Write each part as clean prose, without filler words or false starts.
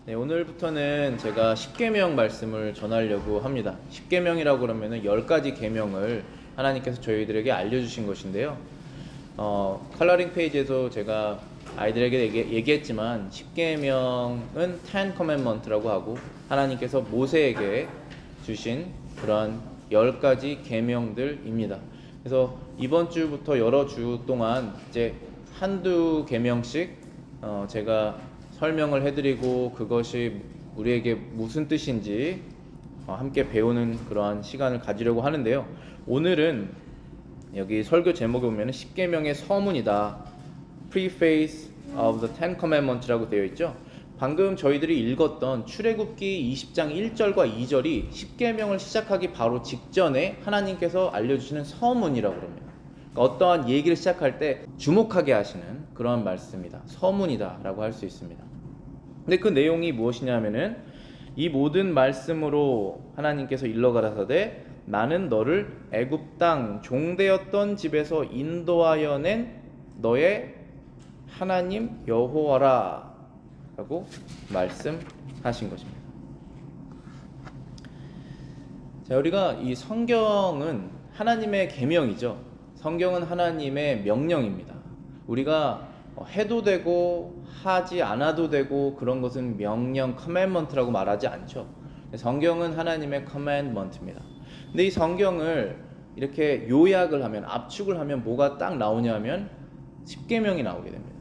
네, 오늘부터는 제가 십계명 말씀을 전하려고 합니다. 십계명이라고 그러면은 10가지 계명을 하나님께서 저희들에게 알려주신 것인데요. 컬러링 페이지에서 제가 아이들에게 얘기했지만 십계명은 Ten Commandment라고 하고 하나님께서 모세에게 주신 그런 10가지 계명들입니다. 그래서 이번 주부터 여러 주 동안 이제 한두 계명씩 제가 설명을 해드리고 그것이 우리에게 무슨 뜻인지 함께 배우는 그러한 시간을 가지려고 하는데요. 오늘은 여기 설교 제목에 보면 십계명의 서문이다, Preface of the Ten Commandments라고 되어 있죠. 방금 저희들이 읽었던 출애굽기 20장 1절과 2절이 십계명을 시작하기 바로 직전에 하나님께서 알려주시는 서문이라고 합니다. 그러니까 어떠한 얘기를 시작할 때 주목하게 하시는 그러한 말씀이다, 서문이다 라고 할 수 있습니다. 근데 그 내용이 무엇이냐면은 이 모든 말씀으로 하나님께서 일러가라사대 나는 너를 애굽 땅 종되었던 집에서 인도하여 낸 너의 하나님 여호와라 라고 말씀하신 것입니다. 자, 우리가 이 성경은 하나님의 계명이죠. 성경은 하나님의 명령입니다. 우리가 해도 되고 하지 않아도 되고 그런 것은 명령, 커맨먼트라고 말하지 않죠. 성경은 하나님의 커맨먼트입니다. 근데 이 성경을 이렇게 요약을 하면, 압축을 하면 뭐가 딱 나오냐면 십계명이 나오게 됩니다.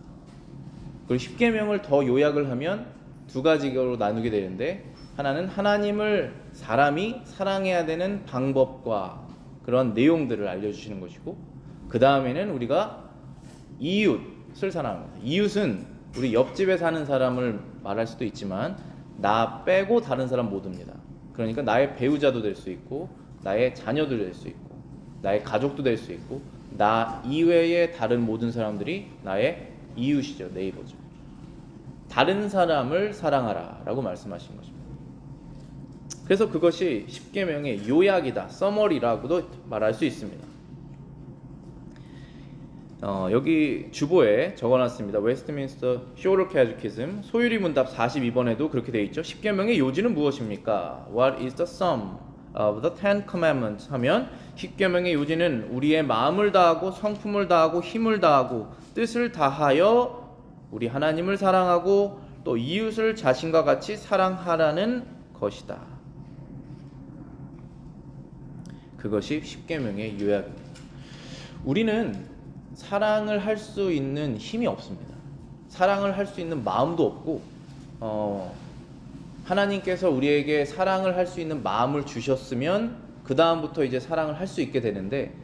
그리고 십계명을 더 요약을 하면 두 가지로 나누게 되는데, 하나는 하나님을 사람이 사랑해야 되는 방법과 그런 내용들을 알려주시는 것이고, 그 다음에는 우리가 이웃을 사랑합니다. 이웃은 우리 옆집에 사는 사람을 말할 수도 있지만 나 빼고 다른 사람 모두입니다. 그러니까 나의 배우자도 될 수 있고, 나의 자녀도 될 수 있고, 나의 가족도 될 수 있고, 나 이외의 다른 모든 사람들이 나의 이웃이죠. 네이버죠. 다른 사람을 사랑하라 라고 말씀하신 것입니다. 그래서 그것이 십계명의 요약이다, 서머리라고도 말할 수 있습니다. 여기 주보에 적어놨습니다. 웨스트민스터 쇼럴 캐티키즘 소유리 문답 42번에도 그렇게 되어 있죠. 십계명의 요지는 무엇입니까? What is the sum of the Ten Commandments? 하면 십계명의 요지는 우리의 마음을 다하고 성품을 다하고 힘을 다하고 뜻을 다하여 우리 하나님을 사랑하고 또 이웃을 자신과 같이 사랑하라는 것이다. 그것이 십계명의 요약입니다. 우리는 사랑을 할 수 있는 힘이 없습니다. 사랑을 할 수 있는 마음도 없고, 하나님께서 우리에게 사랑을 할 수 있는 마음을 주셨으면 그 다음부터 이제 사랑을 할 수 있게 되는데,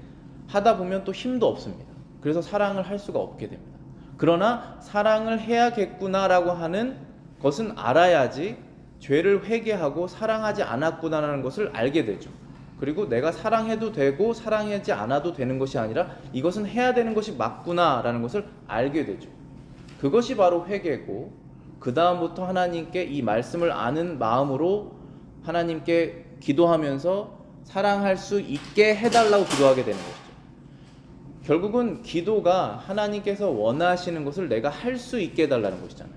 하다 보면 또 힘도 없습니다. 그래서 사랑을 할 수가 없게 됩니다. 그러나 사랑을 해야겠구나라고 하는 것은 알아야지 죄를 회개하고 사랑하지 않았구나라는 것을 알게 되죠. 그리고 내가 사랑해도 되고 사랑하지 않아도 되는 것이 아니라 이것은 해야 되는 것이 맞구나라는 것을 알게 되죠. 그것이 바로 회개고, 그 다음부터 하나님께 이 말씀을 아는 마음으로 하나님께 기도하면서 사랑할 수 있게 해달라고 기도하게 되는 것이죠. 결국은 기도가 하나님께서 원하시는 것을 내가 할 수 있게 해달라는 것이잖아요.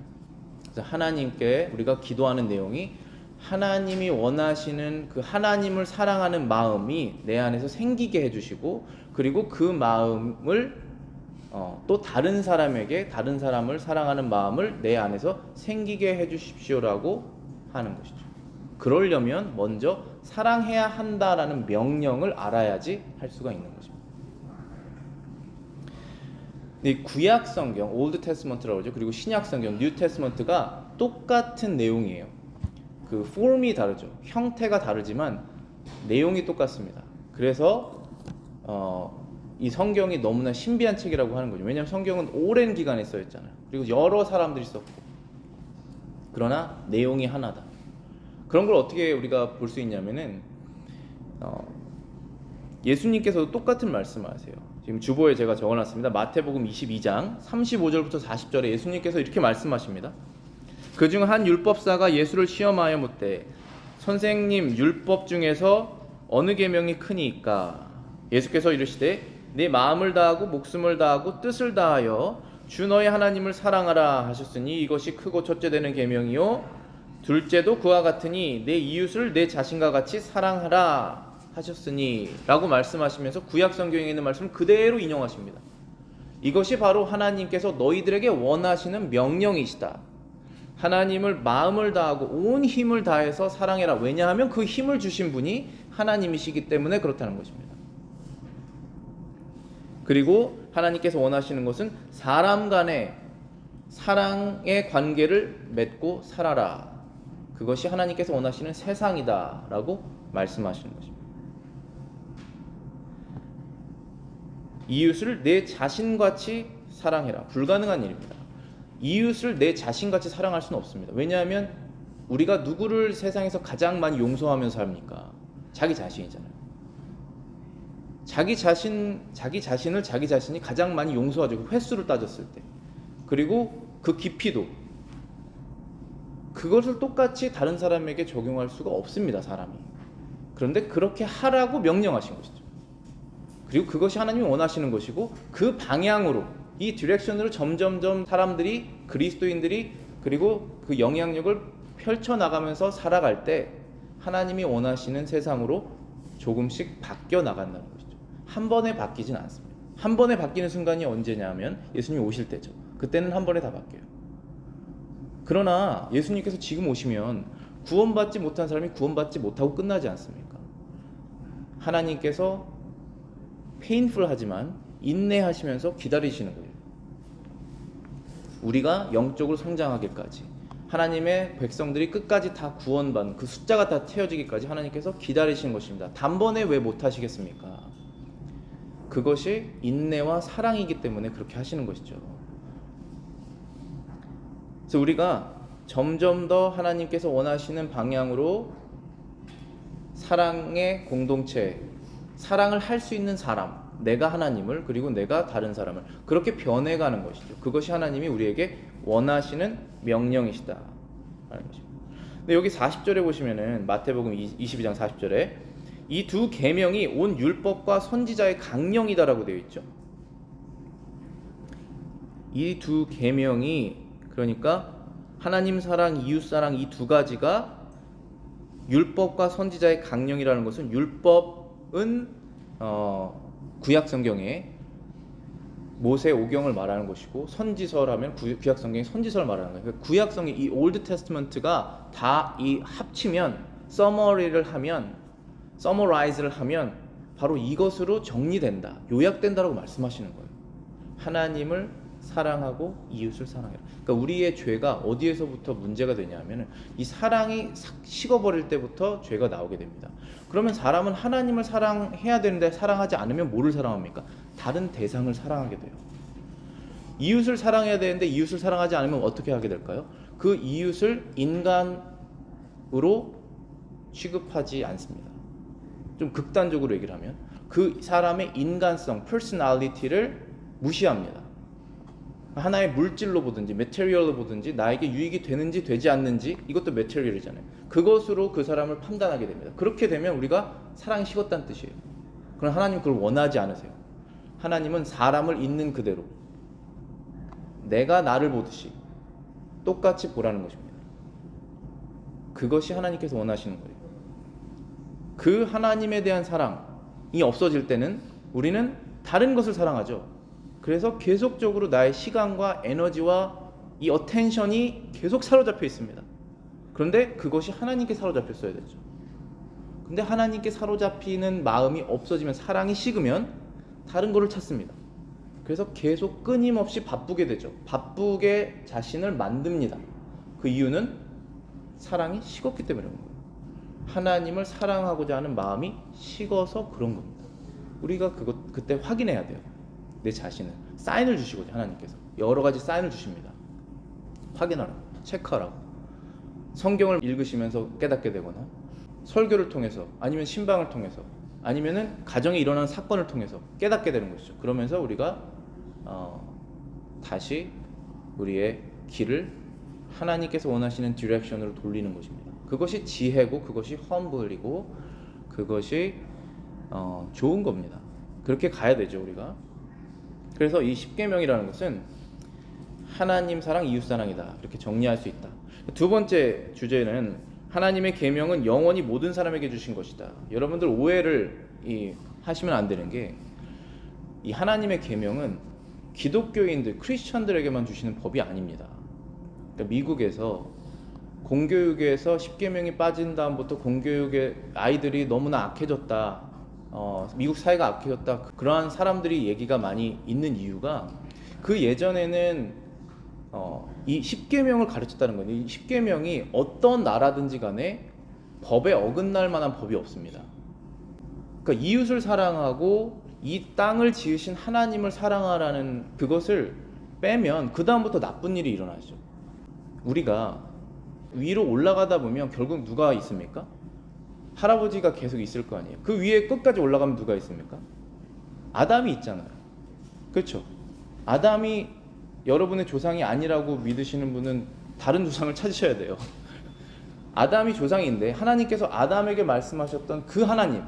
그래서 하나님께 우리가 기도하는 내용이 하나님이 원하시는 그 하나님을 사랑하는 마음이 내 안에서 생기게 해주시고, 그리고 그 마음을 또 다른 사람에게, 다른 사람을 사랑하는 마음을 내 안에서 생기게 해주십시오라고 하는 것이죠. 그러려면 먼저 사랑해야 한다라는 명령을 알아야지 할 수가 있는 것입니다. 이 구약 성경, 올드 테스먼트라고 하죠. 그리고 신약 성경, 뉴 테스먼트가 똑같은 내용이에요. 그 폼이 다르죠. 형태가 다르지만 내용이 똑같습니다. 그래서 이 성경이 너무나 신비한 책이라고 하는 거죠. 왜냐하면 성경은 오랜 기간에 써있잖아요. 그리고 여러 사람들이 썼고, 그러나 내용이 하나다. 그런 걸 어떻게 우리가 볼 수 있냐면은 예수님께서도 똑같은 말씀을 하세요. 지금 주보에 제가 적어놨습니다. 마태복음 22장 35절부터 40절에 예수님께서 이렇게 말씀하십니다. 그중 한 율법사가 예수를 시험하여 묻되 선생님, 율법 중에서 어느 계명이 크니까? 예수께서 이르시되 네 마음을 다하고 목숨을 다하고 뜻을 다하여 주 너의 하나님을 사랑하라 하셨으니 이것이 크고 첫째 되는 계명이요 둘째도 그와 같으니 내 이웃을 내 자신과 같이 사랑하라 하셨으니 라고 말씀하시면서 구약 성경에 있는 말씀을 그대로 인용하십니다. 이것이 바로 하나님께서 너희들에게 원하시는 명령이시다. 하나님을 마음을 다하고 온 힘을 다해서 사랑해라. 왜냐하면 그 힘을 주신 분이 하나님이시기 때문에 그렇다는 것입니다. 그리고 하나님께서 원하시는 것은 사람 간의 사랑의 관계를 맺고 살아라. 그것이 하나님께서 원하시는 세상이다 라고 말씀하시는 것입니다. 이웃을 내 자신같이 사랑해라. 불가능한 일입니다. 이웃을 내 자신같이 사랑할 수는 없습니다. 왜냐하면 우리가 누구를 세상에서 가장 많이 용서하면서 삽니까? 자기 자신이잖아요. 자기 자신을 자기 자신이 가장 많이 용서하죠. 그 횟수를 따졌을 때. 그리고 그 깊이도. 그것을 똑같이 다른 사람에게 적용할 수가 없습니다, 사람이. 그런데 그렇게 하라고 명령하신 것이죠. 그리고 그것이 하나님이 원하시는 것이고 그 방향으로 이 디렉션으로 점점점 사람들이 그리스도인들이 그리고 그 영향력을 펼쳐나가면서 살아갈 때 하나님이 원하시는 세상으로 조금씩 바뀌어 나간다는 것이죠. 한 번에 바뀌진 않습니다. 한 번에 바뀌는 순간이 언제냐면 예수님이 오실 때죠. 그때는 한 번에 다 바뀌어요. 그러나 예수님께서 지금 오시면 구원받지 못한 사람이 구원받지 못하고 끝나지 않습니까? 하나님께서 페인풀하지만 인내하시면서 기다리시는 거예요. 우리가 영적으로 성장하기까지 하나님의 백성들이 끝까지 다 구원받는 그 숫자가 다 채워지기까지 하나님께서 기다리시는 것입니다. 단번에 왜 못하시겠습니까? 그것이 인내와 사랑이기 때문에 그렇게 하시는 것이죠. 그래서 우리가 점점 더 하나님께서 원하시는 방향으로 사랑의 공동체, 사랑을 할 수 있는 사람, 내가 하나님을 그리고 내가 다른 사람을 그렇게 변해가는 것이죠. 그것이 하나님이 우리에게 원하시는 명령이시다 라는 것입니다. 근데 여기 40절에 보시면은 마태복음 22장 40절에 이 두 계명이 온 율법과 선지자의 강령이다라고 되어 있죠. 이 두 계명이 그러니까 하나님 사랑, 이웃 사랑 이 두 가지가 율법과 선지자의 강령이라는 것은 율법은 구약 성경에 모세 오경을 말하는 것이고 선지서라면 구약 성경의 선지서를 말하는 거예요. 그러니까 구약 성경 이 올드 테스트먼트가 다 이 합치면 서머라이즈를 하면 바로 이것으로 정리된다, 요약된다라고 말씀하시는 거예요. 하나님을 사랑하고 이웃을 사랑해라. 그러니까 우리의 죄가 어디에서부터 문제가 되냐면은 이 사랑이 식어버릴 때부터 죄가 나오게 됩니다. 그러면 사람은 하나님을 사랑해야 되는데 사랑하지 않으면 뭐를 사랑합니까? 다른 대상을 사랑하게 돼요. 이웃을 사랑해야 되는데 이웃을 사랑하지 않으면 어떻게 하게 될까요? 그 이웃을 인간으로 취급하지 않습니다. 좀 극단적으로 얘기를 하면 그 사람의 인간성, 퍼스널리티를 무시합니다. 하나의 물질로 보든지 메테리얼로 보든지 나에게 유익이 되는지 되지 않는지 이것도 메테리얼이잖아요. 그것으로 그 사람을 판단하게 됩니다. 그렇게 되면 우리가 사랑이 식었다는 뜻이에요. 그럼 하나님 그걸 원하지 않으세요. 하나님은 사람을 있는 그대로 내가 나를 보듯이 똑같이 보라는 것입니다. 그것이 하나님께서 원하시는 거예요. 그 하나님에 대한 사랑이 없어질 때는 우리는 다른 것을 사랑하죠. 그래서 계속적으로 나의 시간과 에너지와 이 어텐션이 계속 사로잡혀 있습니다. 그런데 그것이 하나님께 사로잡혔어야 되죠. 근데 하나님께 사로잡히는 마음이 없어지면, 사랑이 식으면 다른 거를 찾습니다. 그래서 계속 끊임없이 바쁘게 되죠. 바쁘게 자신을 만듭니다. 그 이유는 사랑이 식었기 때문에 그런 거예요. 하나님을 사랑하고자 하는 마음이 식어서 그런 겁니다. 우리가 그때 확인해야 돼요. 내 자신을. 사인을 주시거든요. 하나님께서 여러 가지 사인을 주십니다. 확인하라고, 체크하라고. 성경을 읽으시면서 깨닫게 되거나, 설교를 통해서, 아니면 신방을 통해서, 아니면은 가정에 일어나는 사건을 통해서 깨닫게 되는 것이죠. 그러면서 우리가 다시 우리의 길을 하나님께서 원하시는 디렉션으로 돌리는 것입니다. 그것이 지혜고, 그것이 험블이고, 그것이 좋은 겁니다. 그렇게 가야 되죠, 우리가. 그래서 이 십계명이라는 것은 하나님 사랑, 이웃 사랑이다, 이렇게 정리할 수 있다. 두 번째 주제는 하나님의 계명은 영원히 모든 사람에게 주신 것이다. 여러분들 오해를 하시면 안 되는 게, 이 하나님의 계명은 기독교인들, 크리스천들에게만 주시는 법이 아닙니다. 그러니까 미국에서 공교육에서 10계명이 빠진 다음부터 공교육의 아이들이 너무나 악해졌다, 미국 사회가 악해졌다, 그러한 사람들이 얘기가 많이 있는 이유가, 그 예전에는 이 10계명을 가르쳤다는 거예요. 이 10계명이 어떤 나라든지 간에 법에 어긋날 만한 법이 없습니다. 그러니까 이웃을 사랑하고 이 땅을 지으신 하나님을 사랑하라는 그것을 빼면 그 다음부터 나쁜 일이 일어나죠. 우리가 위로 올라가다 보면 결국 누가 있습니까? 할아버지가 계속 있을 거 아니에요. 그 위에 끝까지 올라가면 누가 있습니까? 아담이 있잖아요. 그렇죠? 아담이 여러분의 조상이 아니라고 믿으시는 분은 다른 조상을 찾으셔야 돼요. 아담이 조상인데 하나님께서 아담에게 말씀하셨던 그 하나님,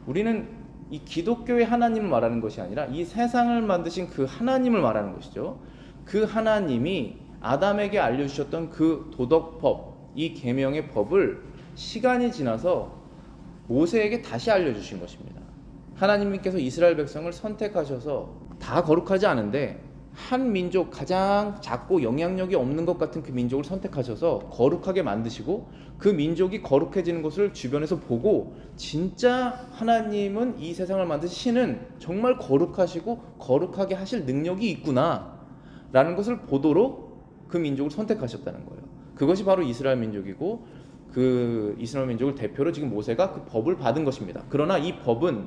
우리는 이 기독교의 하나님을 말하는 것이 아니라 이 세상을 만드신 그 하나님을 말하는 것이죠. 그 하나님이 아담에게 알려주셨던 그 도덕법, 이 계명의 법을 시간이 지나서 모세에게 다시 알려주신 것입니다. 하나님께서 이스라엘 백성을 선택하셔서 다 거룩하지 않은데 한 민족, 가장 작고 영향력이 없는 것 같은 그 민족을 선택하셔서 거룩하게 만드시고, 그 민족이 거룩해지는 것을 주변에서 보고 진짜 하나님은 이 세상을 만드신 신은 정말 거룩하시고 거룩하게 하실 능력이 있구나 라는 것을 보도록 그 민족을 선택하셨다는 거예요. 그것이 바로 이스라엘 민족이고, 그 이스라엘 민족을 대표로 지금 모세가 그 법을 받은 것입니다. 그러나 이 법은,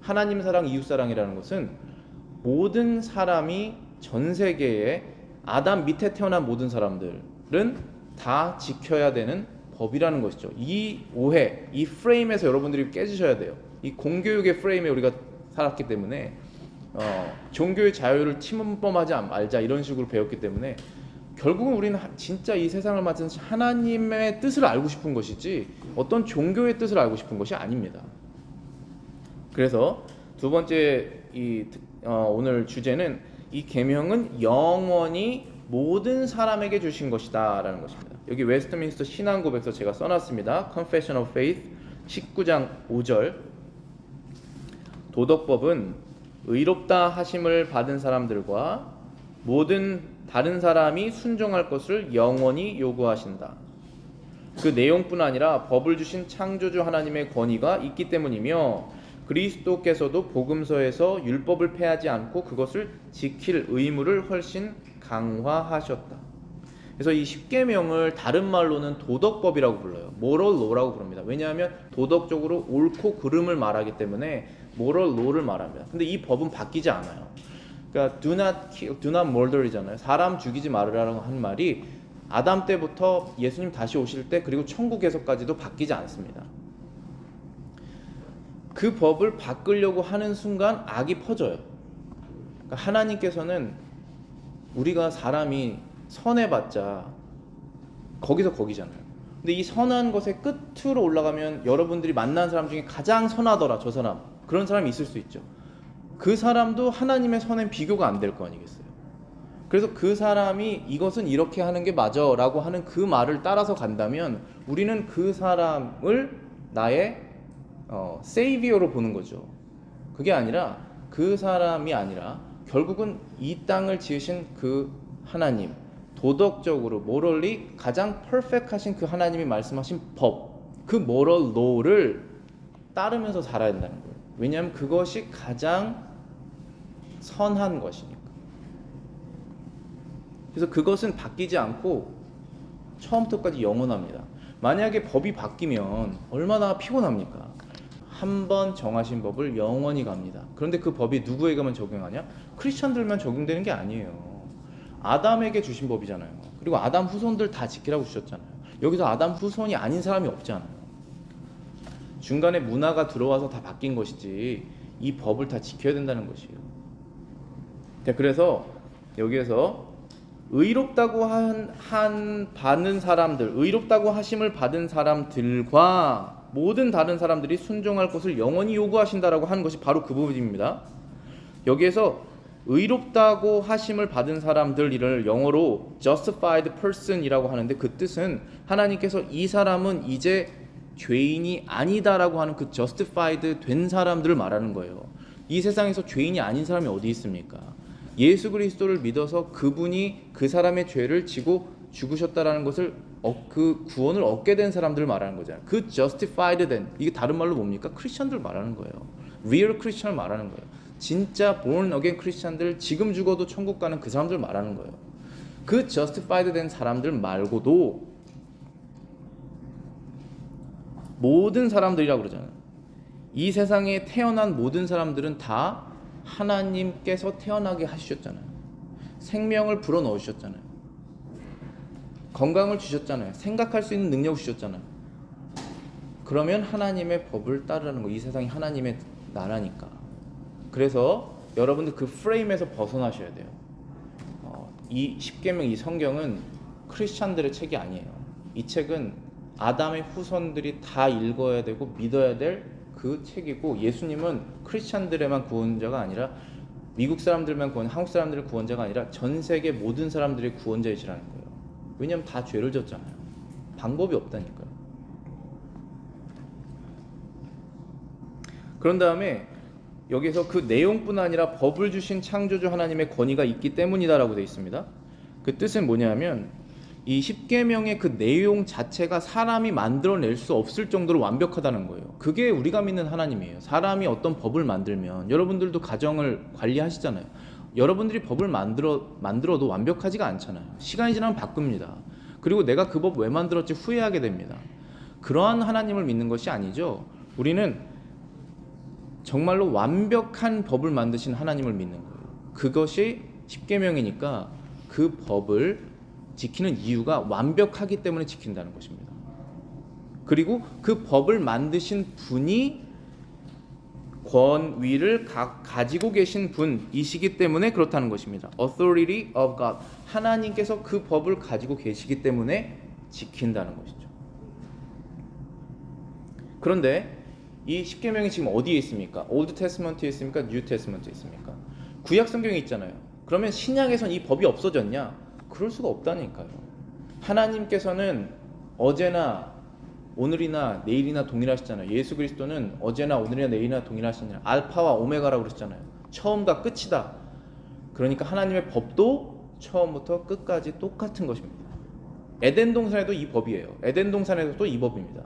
하나님 사랑, 이웃 사랑이라는 것은 모든 사람이, 전 세계에 아담 밑에 태어난 모든 사람들은 다 지켜야 되는 법이라는 것이죠. 이 오해, 이 프레임에서 여러분들이 깨지셔야 돼요. 이 공교육의 프레임에 우리가 살았기 때문에 종교의 자유를 침범하지 말자 이런 식으로 배웠기 때문에 결국은 우리는 진짜 이 세상을 만드신 하나님의 뜻을 알고 싶은 것이지 어떤 종교의 뜻을 알고 싶은 것이 아닙니다. 그래서 두 번째 오늘 주제는, 이 계명은 영원히 모든 사람에게 주신 것이다 라는 것입니다. 여기 웨스트민스터 신앙고백서 제가 써놨습니다. Confession of Faith 19장 5절. 도덕법은 의롭다 하심을 받은 사람들과 모든 다른 사람이 순종할 것을 영원히 요구하신다. 그 내용뿐 아니라 법을 주신 창조주 하나님의 권위가 있기 때문이며, 그리스도께서도 복음서에서 율법을 폐하지 않고 그것을 지킬 의무를 훨씬 강화하셨다. 그래서 이 10계명을 다른 말로는 도덕법이라고 불러요. moral law라고 부릅니다. 왜냐하면 도덕적으로 옳고 그름을 말하기 때문에 moral law를 말합니다. 근데 이 법은 바뀌지 않아요. 그러니까 do not kill, do not murder이잖아요. 사람 죽이지 말으라는 한 말이 아담 때부터 예수님 다시 오실 때, 그리고 천국에서까지도 바뀌지 않습니다. 그 법을 바꾸려고 하는 순간 악이 퍼져요. 그러니까 하나님께서는 우리가 사람이 선해봤자 거기서 거기잖아요. 근데 이 선한 것의 끝으로 올라가면 여러분들이 만난 사람 중에 가장 선하더라, 저 사람, 그런 사람이 있을 수 있죠. 그 사람도 하나님의 선엔 비교가 안 될 거 아니겠어요. 그래서 그 사람이 이것은 이렇게 하는 게 맞아 라고 하는 그 말을 따라서 간다면 우리는 그 사람을 나의 세이비어로 보는 거죠. 그게 아니라, 그 사람이 아니라 결국은 이 땅을 지으신 그 하나님, 도덕적으로 모럴리 가장 퍼펙트하신 그 하나님이 말씀하신 법, 그 모럴 로를 따르면서 살아야 된다는 거예요. 왜냐하면 그것이 가장 선한 것이니까. 그래서 그것은 바뀌지 않고 처음부터까지 영원합니다. 만약에 법이 바뀌면 얼마나 피곤합니까? 한 번 정하신 법을 영원히 갑니다. 그런데 그 법이 누구에게만 적용하냐? 크리스천들만 적용되는 게 아니에요. 아담에게 주신 법이잖아요. 그리고 아담 후손들 다 지키라고 주셨잖아요. 여기서 아담 후손이 아닌 사람이 없잖아요. 중간에 문화가 들어와서 다 바뀐 것이지 이 법을 다 지켜야 된다는 것이에요. 그래서 여기에서 의롭다고 받는 사람들, 의롭다고 하심을 받은 사람들과 모든 다른 사람들이 순종할 것을 영원히 요구하신다라고 하는 것이 바로 그 부분입니다. 여기에서 의롭다고 하심을 받은 사람들을 영어로 justified person이라고 하는데, 그 뜻은 하나님께서 이 사람은 이제 죄인이 아니다라고 하는 그 justified 된 사람들을 말하는 거예요. 이 세상에서 죄인이 아닌 사람이 어디 있습니까? 예수 그리스도를 믿어서 그분이 그 사람의 죄를 지고 죽으셨다라는 것을 그 구원을 얻게 된 사람들을 말하는 거잖아요. 그 justified 된, 이게 다른 말로 뭡니까? 크리스천들 말하는 거예요. real 크리스천을 말하는 거예요. 진짜 born again 크리스천들, 지금 죽어도 천국 가는 그 사람들 말하는 거예요. 그 justified 된 사람들 말고도 모든 사람들이라고 그러잖아요. 이 세상에 태어난 모든 사람들은 다 하나님께서 태어나게 하셨잖아요. 생명을 불어넣으셨잖아요. 건강을 주셨잖아요. 생각할 수 있는 능력을 주셨잖아요. 그러면 하나님의 법을 따르는 거, 이 세상이 하나님의 나라니까. 그래서 여러분들 그 프레임에서 벗어나셔야 돼요. 이 십계명, 이 성경은 크리스찬들의 책이 아니에요. 이 책은 아담의 후손들이 다 읽어야 되고 믿어야 될 그 책이고, 예수님은 크리스찬들에만 구원자가 아니라 미국 사람들만 한국 사람들의 구원자가 아니라 전 세계 모든 사람들의 구원자이시라는 거예요. 왜냐하면 다 죄를 졌잖아요. 방법이 없다니까요. 그런 다음에 여기서 그 내용뿐 아니라 법을 주신 창조주 하나님의 권위가 있기 때문이다라고 되어 있습니다. 그 뜻은 뭐냐면 이 십계명의 그 내용 자체가 사람이 만들어낼 수 없을 정도로 완벽하다는 거예요. 그게 우리가 믿는 하나님이에요. 사람이 어떤 법을 만들면, 여러분들도 가정을 관리하시잖아요. 여러분들이 법을 만들어도 완벽하지가 않잖아요. 시간이 지나면 바꿉니다. 그리고 내가 그 법 왜 만들었지 후회하게 됩니다. 그러한 하나님을 믿는 것이 아니죠. 우리는 정말로 완벽한 법을 만드신 하나님을 믿는 거예요. 그것이 십계명이니까 그 법을 지키는 이유가 완벽하기 때문에 지킨다는 것입니다. 그리고 그 법을 만드신 분이 권위를 가지고 계신 분이시기 때문에 그렇다는 것입니다. Authority of God. 하나님께서 그 법을 가지고 계시기 때문에 지킨다는 것이죠. 그런데 이 십계명이 지금 어디에 있습니까? 올드 테스트먼트에 있습니까? 뉴 테스트먼트에 있습니까? 구약 성경에 있잖아요. 그러면 신약에선 이 법이 없어졌냐? 그럴 수가 없다니까요. 하나님께서는 어제나 오늘이나 내일이나 동일하시잖아요. 예수 그리스도는 어제나 오늘이나 내일이나 동일하시잖아요. 알파와 오메가라고 그러셨잖아요. 처음과 끝이다. 그러니까 하나님의 법도 처음부터 끝까지 똑같은 것입니다. 에덴 동산에도 이 법이에요. 에덴 동산에서도 이 법입니다.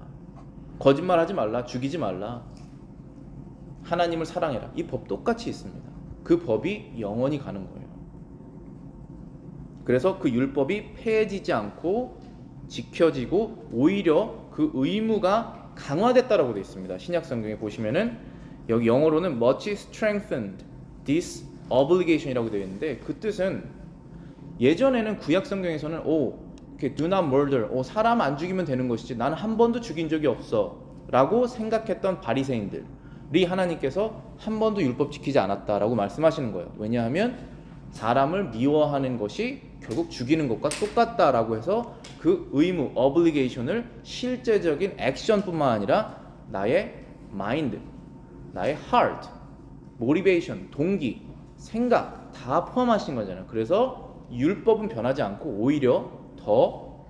거짓말하지 말라, 죽이지 말라, 하나님을 사랑해라. 이 법 똑같이 있습니다. 그 법이 영원히 가는 거예요. 그래서 그 율법이 폐해지지 않고 지켜지고 오히려 그 의무가 강화됐다라고 되어 있습니다. 신약 성경에 보시면은 여기 영어로는 much strengthened this obligation이라고 되어 있는데, 그 뜻은 예전에는 구약 성경에서는 do not murder, 사람 안 죽이면 되는 것이지 나는 한 번도 죽인 적이 없어 라고 생각했던 바리새인들이 하나님께서 한 번도 율법 지키지 않았다라고 말씀하시는 거예요. 왜냐하면 사람을 미워하는 것이 결국 죽이는 것과 똑같다라고 해서 그 의무, obligation을 실제적인 액션뿐만 아니라 나의 mind, 나의 heart, motivation, 동기, 생각 다 포함하신 거잖아요. 그래서 율법은 변하지 않고 오히려 더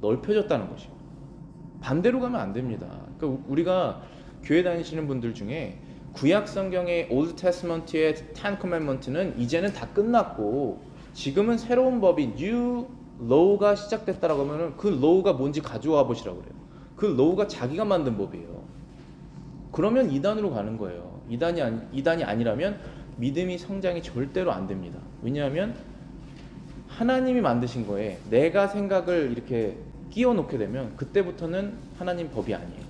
넓혀졌다는 것이죠. 반대로 가면 안 됩니다. 그러니까 우리가 교회 다니시는 분들 중에 구약 성경의 올드 테스트먼트의 10 커맨먼트는 이제는 다 끝났고 지금은 새로운 법이 뉴 로우가 시작됐다라고 하면은 그 로우가 뭔지 가져와 보시라고 그래요. 그 로우가 자기가 만든 법이에요. 그러면 이단으로 가는 거예요. 이단이 아니라면 믿음이 성장이 절대로 안 됩니다. 왜냐하면 하나님이 만드신 거에 내가 생각을 이렇게 끼워 놓게 되면 그때부터는 하나님 법이 아니에요.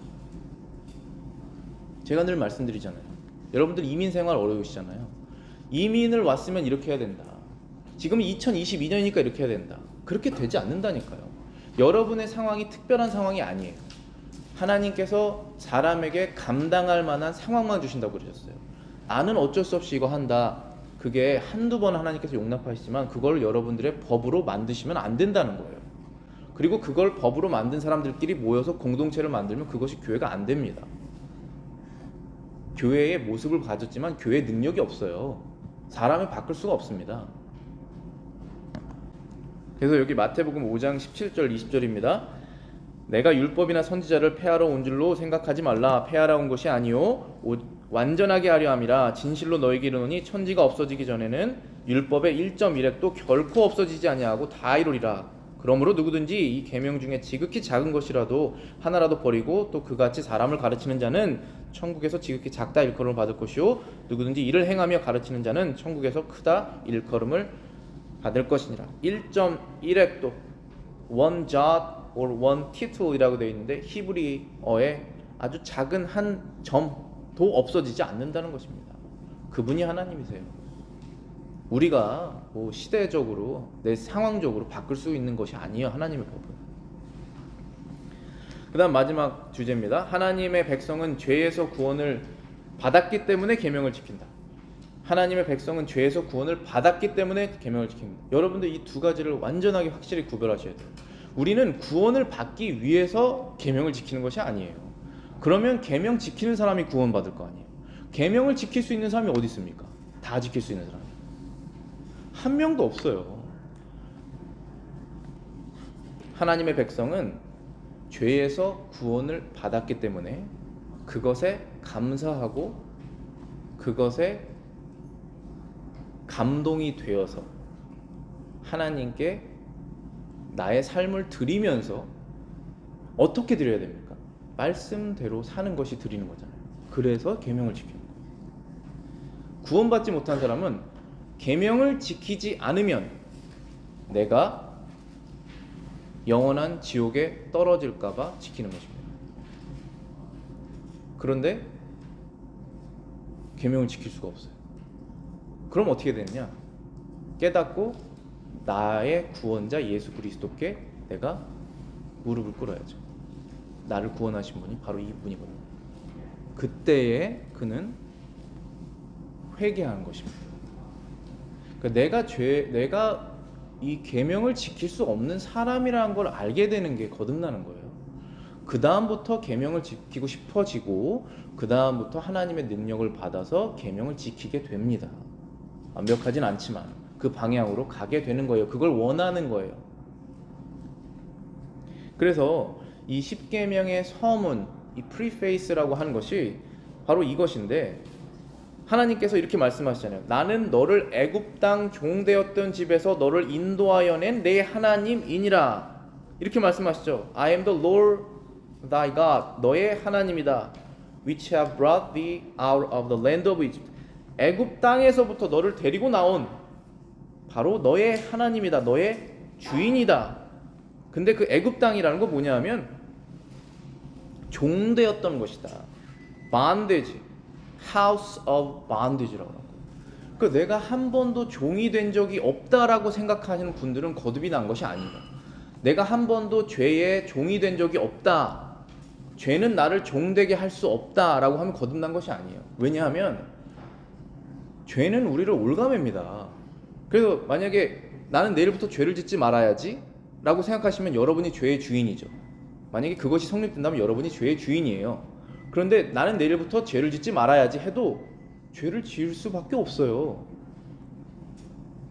제가 늘 말씀드리잖아요. 여러분들 이민 생활 어려우시잖아요. 이민을 왔으면 이렇게 해야 된다. 지금 2022년이니까 이렇게 해야 된다. 그렇게 되지 않는다니까요. 여러분의 상황이 특별한 상황이 아니에요. 하나님께서 사람에게 감당할 만한 상황만 주신다고 그러셨어요. 나는 어쩔 수 없이 이거 한다. 그게 한두 번 하나님께서 용납하시지만 그걸 여러분들의 법으로 만드시면 안 된다는 거예요. 그리고 그걸 법으로 만든 사람들끼리 모여서 공동체를 만들면 그것이 교회가 안 됩니다. 교회의 모습을 가졌지만 교회의 능력이 없어요. 사람이 바꿀 수가 없습니다. 그래서 여기 마태복음 5장 17절 20절입니다. 내가 율법이나 선지자를 폐하러 온 줄로 생각하지 말라. 폐하러 온 것이 아니요 완전하게 하려 함이라. 진실로 너희에게 이르노니 천지가 없어지기 전에는 율법의 1.1획도 결코 없어지지 아니하고 다 이루리라. 그러므로 누구든지 이 계명 중에 지극히 작은 것이라도 하나라도 버리고 또 그같이 사람을 가르치는 자는 천국에서 지극히 작다 일컬음을 받을 것이요 누구든지 이를 행하며 가르치는 자는 천국에서 크다 일컬음을 받을 것이니라. 1.1획도 one jot or one title이라고 되어 있는데 히브리어에 아주 작은 한 점도 없어지지 않는다는 것입니다. 그분이 하나님이세요. 우리가 뭐 시대적으로 내 상황적으로 바꿀 수 있는 것이 아니에요. 하나님의 법은. 그 다음 마지막 주제입니다. 하나님의 백성은 죄에서 구원을 받았기 때문에 계명을 지킨다. 하나님의 백성은 죄에서 구원을 받았기 때문에 계명을 지킵니다. 여러분들 이 두 가지를 완전하게 확실히 구별하셔야 돼요. 우리는 구원을 받기 위해서 계명을 지키는 것이 아니에요. 그러면 계명 지키는 사람이 구원받을 거 아니에요. 계명을 지킬 수 있는 사람이 어디 있습니까? 다 지킬 수 있는 사람이 한 명도 없어요. 하나님의 백성은 죄에서 구원을 받았기 때문에 그것에 감사하고 그것에 감동이 되어서 하나님께 나의 삶을 드리면서 어떻게 드려야 됩니까? 말씀대로 사는 것이 드리는 거잖아요. 그래서 계명을 지키는 거예요. 구원받지 못한 사람은 계명을 지키지 않으면 내가 영원한 지옥에 떨어질까 봐 지키는 것입니다. 그런데 계명을 지킬 수가 없어요. 그럼 어떻게 되느냐? 깨닫고 나의 구원자 예수 그리스도께 내가 무릎을 꿇어야죠. 나를 구원하신 분이 바로 이분이거든요. 그때에 그는 회개하는 것입니다. 그러니까 내가 이 계명을 지킬 수 없는 사람이라는 걸 알게 되는 게 거듭나는 거예요. 그 다음부터 계명을 지키고 싶어지고 그 다음부터 하나님의 능력을 받아서 계명을 지키게 됩니다. 완벽하진 않지만 그 방향으로 가게 되는 거예요. 그걸 원하는 거예요. 그래서 이 10계명의 서문, 이 프리페이스라고 하는 것이 바로 이것인데 하나님께서 이렇게 말씀하시잖아요. 나는 너를 애굽 땅 종되었던 집에서 너를 인도하여 낸 내 하나님이니라. 이렇게 말씀하시죠. I am the Lord thy God. 너의 하나님이다. Which have brought thee out of the land of Egypt. 애굽 땅에서부터 너를 데리고 나온 바로 너의 하나님이다. 너의 주인이다. 근데 그 애굽 땅이라는 건 뭐냐면 종되었던 것이다. bondage, house of bondage라고 하고. 그 내가 한 번도 종이 된 적이 없다라고 생각하시는 분들은 거듭이 난 것이 아닙니다. 내가 한 번도 죄의 종이 된 적이 없다. 죄는 나를 종되게 할 수 없다라고 하면 거듭난 것이 아니에요. 왜냐하면 죄는 우리를 올가맵니다. 그래서 만약에 나는 내일부터 죄를 짓지 말아야지 라고 생각하시면 여러분이 죄의 주인이죠. 만약에 그것이 성립된다면 여러분이 죄의 주인이에요. 그런데 나는 내일부터 죄를 짓지 말아야지 해도 죄를 지을 수밖에 없어요.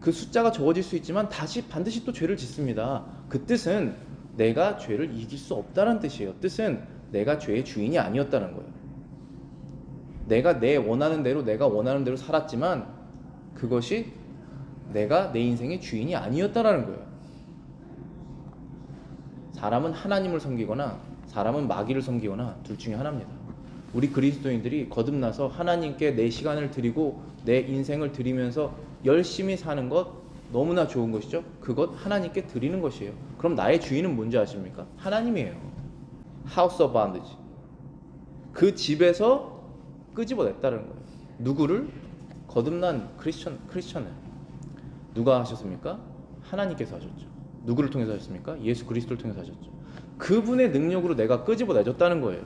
그 숫자가 적어질 수 있지만 반드시 또 죄를 짓습니다. 그 뜻은 내가 죄를 이길 수 없다는 뜻이에요. 뜻은 내가 죄의 주인이 아니었다는 거예요. 내가 내 원하는 대로 살았지만 그것이 내가 내 인생의 주인이 아니었다라는 거예요. 사람은 하나님을 섬기거나 사람은 마귀를 섬기거나 둘 중에 하나입니다. 우리 그리스도인들이 거듭나서 하나님께 내 시간을 드리고 내 인생을 드리면서 열심히 사는 것 너무나 좋은 것이죠. 그것 하나님께 드리는 것이에요. 그럼 나의 주인은 뭔지 아십니까? 하나님이에요. House of bondage. 그 집에서 끄집어냈다는 거예요. 누구를? 거듭난 크리스천을. 누가 하셨습니까? 하나님께서 하셨죠. 누구를 통해서 하셨습니까? 예수 그리스도를 통해서 하셨죠. 그분의 능력으로 내가 끄집어내줬다는 거예요.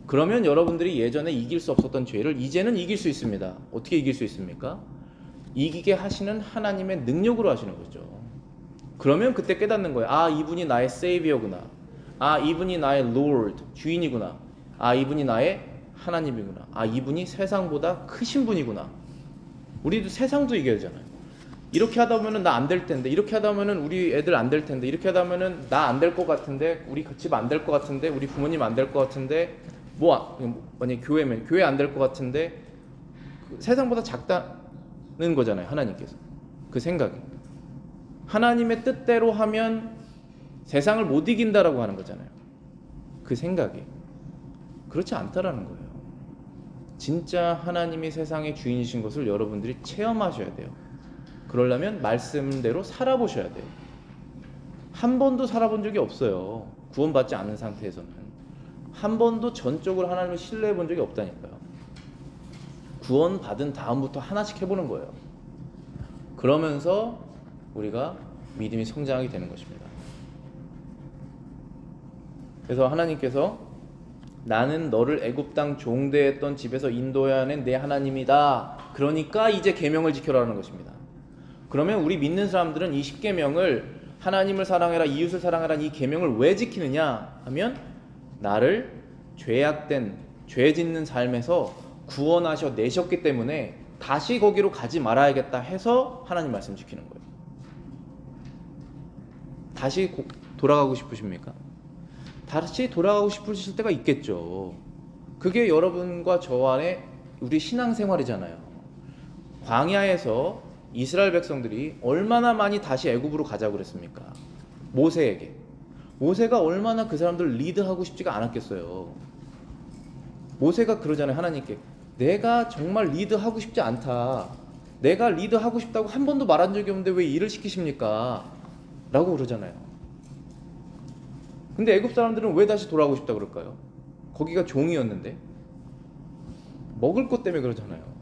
그러면 여러분들이 예전에 이길 수 없었던 죄를 이제는 이길 수 있습니다. 어떻게 이길 수 있습니까? 이기게 하시는 하나님의 능력으로 하시는 거죠. 그러면 그때 깨닫는 거예요. 아, 이분이 나의 세이비어구나. 아, 이분이 나의 Lord, 주인이구나. 아, 이분이 나의 하나님이구나. 아, 이분이 세상보다 크신 분이구나. 우리도 세상도 이겨야 되잖아요. 이렇게 하다 보면은 나 안 될 텐데, 이렇게 하다 보면은 우리 애들 안 될 텐데, 이렇게 하다 보면은 나 안 될 것 같은데, 우리 집 안 될 것 같은데, 우리 부모님 안 될 것 같은데, 만약 교회면 교회 안 될 것 같은데, 세상보다 작다는 거잖아요. 하나님께서 그 생각이 하나님의 뜻대로 하면 세상을 못 이긴다라고 하는 거잖아요. 그 생각이 그렇지 않다라는 거예요. 진짜 하나님이 세상의 주인이신 것을 여러분들이 체험하셔야 돼요. 그러려면 말씀대로 살아보셔야 돼요. 한 번도 살아본 적이 없어요. 구원받지 않은 상태에서는 한 번도 전적으로 하나님을 신뢰해 본 적이 없다니까요. 구원받은 다음부터 하나씩 해보는 거예요. 그러면서 우리가 믿음이 성장하게 되는 것입니다. 그래서 하나님께서 나는 너를 애굽 땅 종대했던 집에서 인도해낸 내 하나님이다. 그러니까 이제 계명을 지켜라는 것입니다. 그러면 우리 믿는 사람들은 이 10계명을 하나님을 사랑해라, 이웃을 사랑해라 이 계명을 왜 지키느냐 하면 나를 죄악된 죄 짓는 삶에서 구원하셔 내셨기 때문에 다시 거기로 가지 말아야겠다 해서 하나님 말씀 지키는 거예요. 다시 돌아가고 싶으십니까? 다시 돌아가고 싶으실 때가 있겠죠. 그게 여러분과 저 안에 우리 신앙생활이잖아요. 광야에서 이스라엘 백성들이 얼마나 많이 다시 애굽으로 가자고 그랬습니까? 모세에게. 모세가 얼마나 그 사람들을 리드하고 싶지가 않았겠어요. 모세가 그러잖아요. 하나님께 내가 정말 리드하고 싶지 않다. 내가 리드하고 싶다고 한 번도 말한 적이 없는데 왜 일을 시키십니까? 라고 그러잖아요. 근데 애굽 사람들은 왜 다시 돌아가고 싶다 그럴까요? 거기가 종이었는데 먹을 것 때문에 그러잖아요.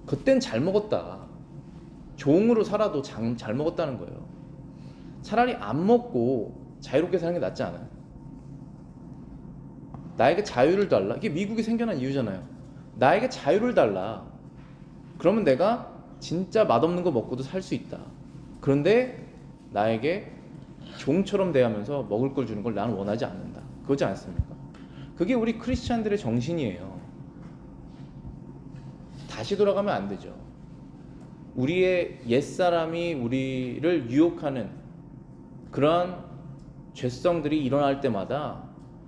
그땐 잘 먹었다. 종으로 살아도 잘 먹었다는 거예요. 차라리 안 먹고 자유롭게 사는 게 낫지 않아요? 나에게 자유를 달라. 이게 미국이 생겨난 이유잖아요. 나에게 자유를 달라. 그러면 내가 진짜 맛없는 거 먹고도 살 수 있다. 그런데 나에게 종처럼 대하면서 먹을 걸 주는 걸 나는 원하지 않는다. 그러지 않습니까? 그게 우리 크리스찬들의 정신이에요. 다시 돌아가면 안 되죠. 우리의 옛사람이 우리를 유혹하는 그러한 죄성들이 일어날 때마다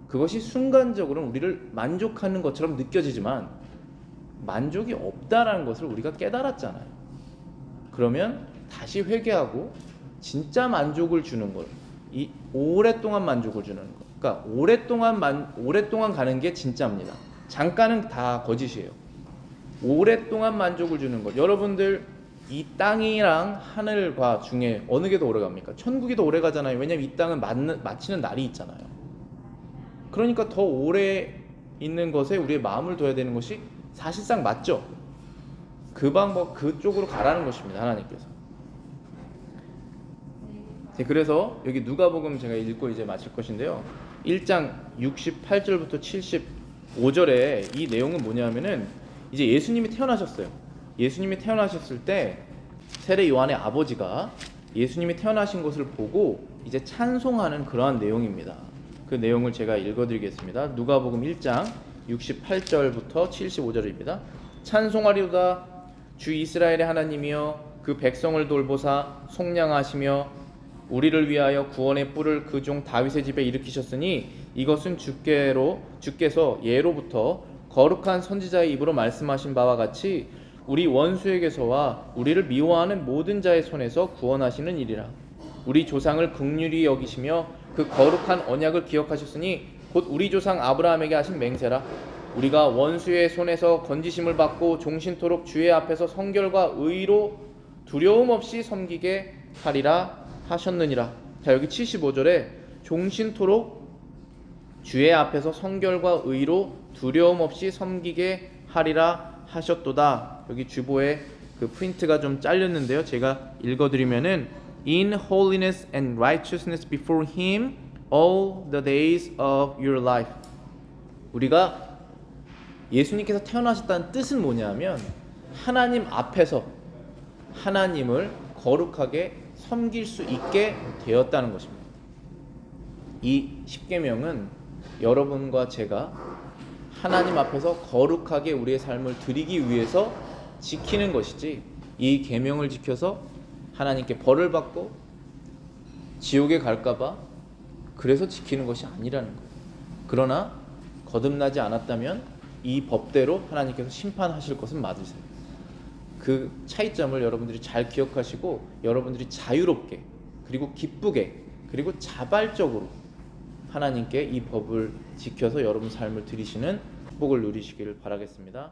그것이 순간적으로 우리를 만족하는 것처럼 느껴지지만 만족이 없다라는 것을 우리가 깨달았잖아요. 그러면 다시 회개하고 진짜 만족을 주는 것, 이 오랫동안 만족을 주는 것. 그러니까 오랫동안 가는 게 진짜입니다. 잠깐은 다 거짓이에요. 오랫동안 만족을 주는 것. 여러분들 이 땅이랑 하늘과 중에 어느 게 더 오래 갑니까? 천국이 더 오래 가잖아요. 왜냐면 이 땅은 마치는 날이 있잖아요. 그러니까 더 오래 있는 것에 우리의 마음을 둬야 되는 것이 사실상 맞죠. 그 방법 그쪽으로 가라는 것입니다. 하나님께서. 그래서 여기 누가복음 제가 읽고 이제 마칠 것인데요. 1장 68절부터 75절에 이 내용은 뭐냐면은 이제 예수님이 태어나셨어요. 예수님이 태어나셨을 때 세례 요한의 아버지가 예수님이 태어나신 것을 보고 이제 찬송하는 그러한 내용입니다. 그 내용을 제가 읽어드리겠습니다. 누가복음 1장 68절부터 75절입니다. 찬송하리로다 주 이스라엘의 하나님이여 그 백성을 돌보사 속량하시며 우리를 위하여 구원의 뿔을 그 종 다윗의 집에 일으키셨으니 이것은 주께서 예로부터 거룩한 선지자의 입으로 말씀하신 바와 같이 우리 원수에게서와 우리를 미워하는 모든 자의 손에서 구원하시는 일이라. 우리 조상을 긍휼히 여기시며 그 거룩한 언약을 기억하셨으니 곧 우리 조상 아브라함에게 하신 맹세라. 우리가 원수의 손에서 건지심을 받고 종신토록 주의 앞에서 성결과 의로 두려움 없이 섬기게 하리라 하셨느니라. 자, 여기 75절에 종신토록 주의 앞에서 성결과 의로 두려움 없이 섬기게 하리라 하셨도다. 여기 주보에 그 프린트가 좀 잘렸는데요. 제가 읽어드리면은 In holiness and righteousness before Him all the days of your life. 우리가 예수님께서 태어나셨다는 뜻은 뭐냐면 하나님 앞에서 하나님을 거룩하게 섬길 수 있게 되었다는 것입니다. 이 10계명은 여러분과 제가 하나님 앞에서 거룩하게 우리의 삶을 드리기 위해서 지키는 것이지, 이 계명을 지켜서 하나님께 벌을 받고 지옥에 갈까봐 그래서 지키는 것이 아니라는 거예요. 그러나 거듭나지 않았다면 이 법대로 하나님께서 심판하실 것은 맞으세요. 그 차이점을 여러분들이 잘 기억하시고 여러분들이 자유롭게 그리고 기쁘게 그리고 자발적으로 하나님께 이 법을 지켜서 여러분 삶을 들이시는 축복을 누리시기를 바라겠습니다.